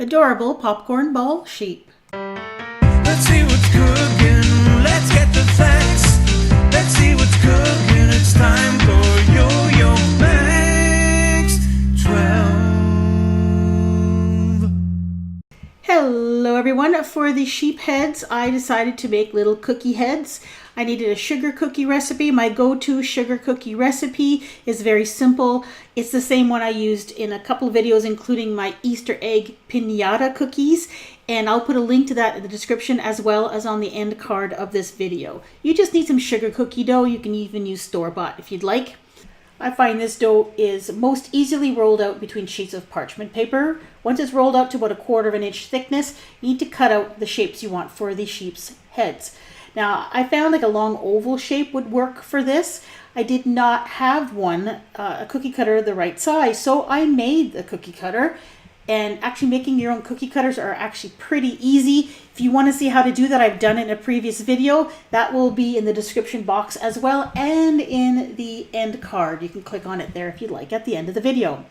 Adorable popcorn ball shape. Let's see what's cooking. Let's get the facts. Let's see what's cooking. It's time for yoyomax12. Hello everyone. For the sheep heads, I decided to make little cookie heads. I needed a sugar cookie recipe. My go-to sugar cookie recipe is very simple. It's the same one I used in a couple of videos, including my Easter egg piñata cookies. And I'll put a link to that in the description as well as on the end card of this video. You just need some sugar cookie dough. You can even use store-bought if you'd like. I find this dough is most easily rolled out between sheets of parchment paper. Once it's rolled out to about 1/4 inch thickness, you need to cut out the shapes you want for the sheep's heads. Now, I found like a long oval shape would work for this. I did not have one, a cookie cutter the right size, so I made the cookie cutter. And actually making your own cookie cutters are actually pretty easy. If you want to see how to do that, I've done it in a previous video. That will be in the description box as well and in the end card. You can click on it there if you'd like at the end of the video.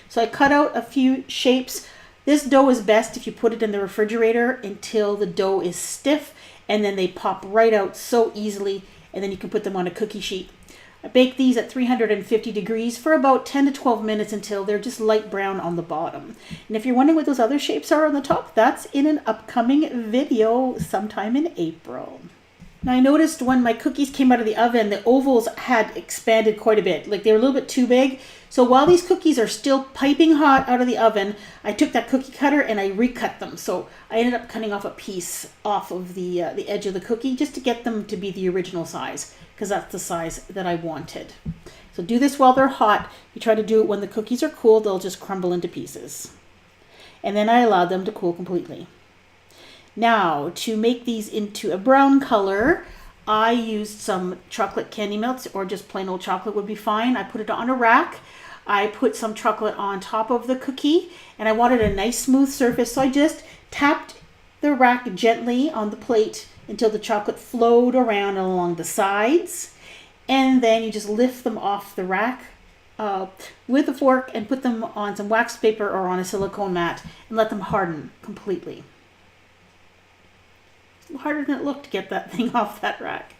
So I cut out a few shapes. This dough is best if you put it in the refrigerator until the dough is stiff, and then they pop right out so easily, and then you can put them on a cookie sheet. I bake these at 350 degrees for about 10 to 12 minutes until they're just light brown on the bottom. And if you're wondering what those other shapes are on the top, that's in an upcoming video sometime in April. Now I noticed when my cookies came out of the oven, the ovals had expanded quite a bit. Like they were a little bit too big. So while these cookies are still piping hot out of the oven, I took that cookie cutter and I recut them. So I ended up cutting off a piece off of the edge of the cookie just to get them to be the original size, because that's the size that I wanted. So do this while they're hot. You try to do it when the cookies are cool, they'll just crumble into pieces. And then I allowed them to cool completely. Now, to make these into a brown color, I used some chocolate candy melts, or just plain old chocolate would be fine. I put it on a rack. I put some chocolate on top of the cookie, and I wanted a nice smooth surface, so I just tapped the rack gently on the plate until the chocolate flowed around along the sides. And then you just lift them off the rack with a fork and put them on some wax paper or on a silicone mat and let them harden completely. Harder than it looked to get that thing off that rack.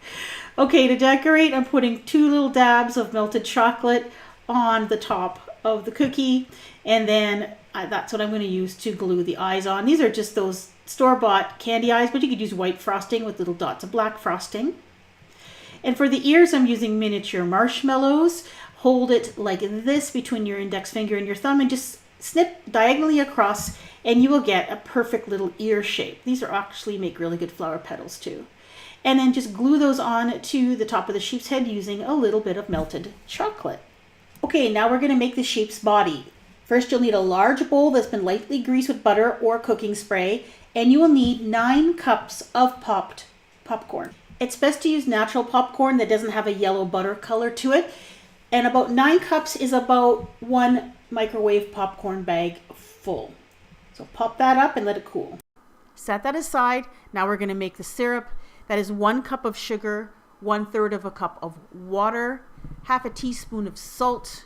Okay, to decorate, I'm putting 2 little dabs of melted chocolate on the top of the cookie, and then that's what I'm going to use to glue the eyes on. These are just those store-bought candy eyes, but you could use white frosting with little dots of black frosting. And for the ears, I'm using miniature marshmallows. Hold it like this between your index finger and your thumb and just snip diagonally across, and you will get a perfect little ear shape. These are actually make really good flower petals too. And then just glue those on to the top of the sheep's head using a little bit of melted chocolate. Okay, now we're going to make the sheep's body. First, you'll need a large bowl that's been lightly greased with butter or cooking spray, and you will need 9 cups of popped popcorn. It's best to use natural popcorn that doesn't have a yellow butter color to it. And about 9 cups is about 1 microwave popcorn bag full. So pop that up and let it cool. Set that aside. Now we're going to make the syrup. That is 1 cup of sugar, 1/3 of a cup of water, half a teaspoon of salt,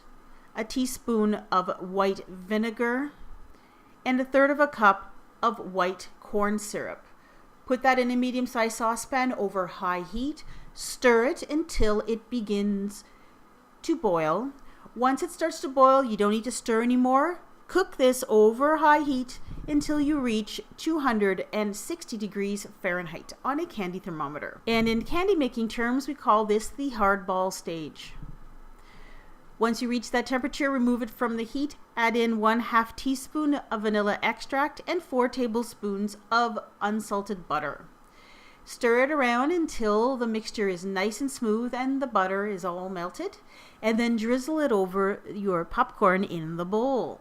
a teaspoon of white vinegar, and 1/3 of a cup of white corn syrup. Put that in a medium-sized saucepan over high heat. Stir it until it begins to boil. Once it starts to boil, you don't need to stir anymore. Cook this over high heat until you reach 260 degrees Fahrenheit on a candy thermometer. And in candy making terms, we call this the hardball stage. Once you reach that temperature, remove it from the heat. Add in 1/2 teaspoon of vanilla extract and 4 tablespoons of unsalted butter. Stir it around until the mixture is nice and smooth and the butter is all melted, and then drizzle it over your popcorn in the bowl.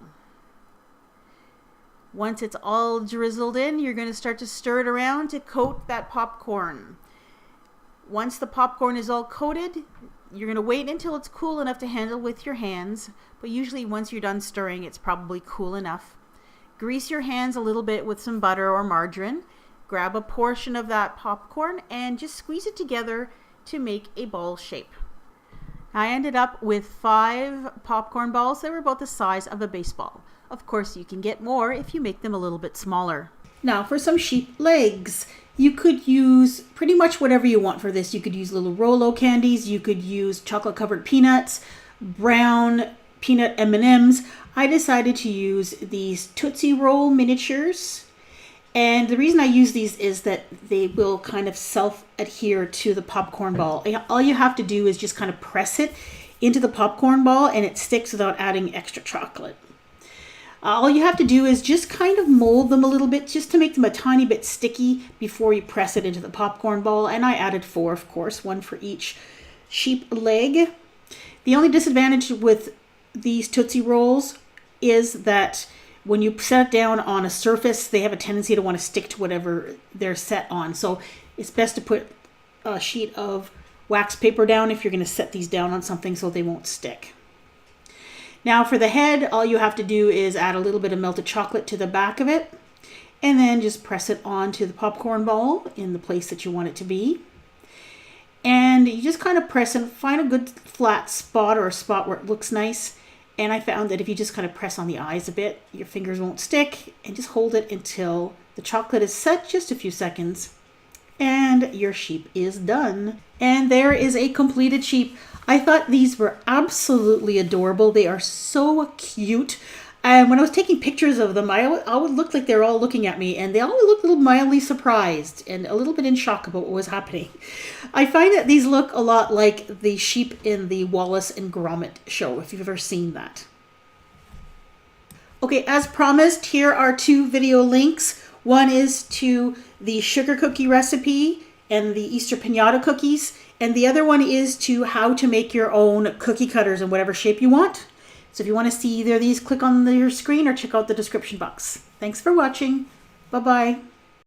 Once it's all drizzled in, you're going to start to stir it around to coat that popcorn. Once the popcorn is all coated, you're going to wait until it's cool enough to handle with your hands, but usually once you're done stirring, it's probably cool enough. Grease your hands a little bit with some butter or margarine. Grab a portion of that popcorn and just squeeze it together to make a ball shape. I ended up with 5 popcorn balls that were about the size of a baseball. Of course, you can get more if you make them a little bit smaller. Now for some sheep legs. You could use pretty much whatever you want for this. You could use little Rolo candies. You could use chocolate covered peanuts, brown peanut M&Ms. I decided to use these Tootsie Roll miniatures. And the reason I use these is that they will kind of self-adhere to the popcorn ball. All you have to do is just kind of press it into the popcorn ball and it sticks without adding extra chocolate. All you have to do is just kind of mold them a little bit just to make them a tiny bit sticky before you press it into the popcorn ball. And I added 4, of course, 1 for each sheep leg. The only disadvantage with these Tootsie Rolls is that when you set it down on a surface, they have a tendency to want to stick to whatever they're set on. So it's best to put a sheet of wax paper down if you're going to set these down on something so they won't stick. Now for the head, all you have to do is add a little bit of melted chocolate to the back of it and then just press it onto the popcorn ball in the place that you want it to be. And you just kind of press and find a good flat spot or a spot where it looks nice. And I found that if you just kind of press on the eyes a bit, your fingers won't stick, and just hold it until the chocolate is set, just a few seconds. And your sheep is done. And there is a completed sheep. I thought these were absolutely adorable. They are so cute. And when I was taking pictures of them, I would look like they're all looking at me, and they all look a little mildly surprised and a little bit in shock about what was happening. I find that these look a lot like the sheep in the Wallace and Gromit show, if you've ever seen that. Okay, as promised, here are 2 video links. One is to the sugar cookie recipe and the Easter piñata cookies, and the other one is to how to make your own cookie cutters in whatever shape you want. So if you want to see either of these, click on your screen or check out the description box. Thanks for watching. Bye-bye.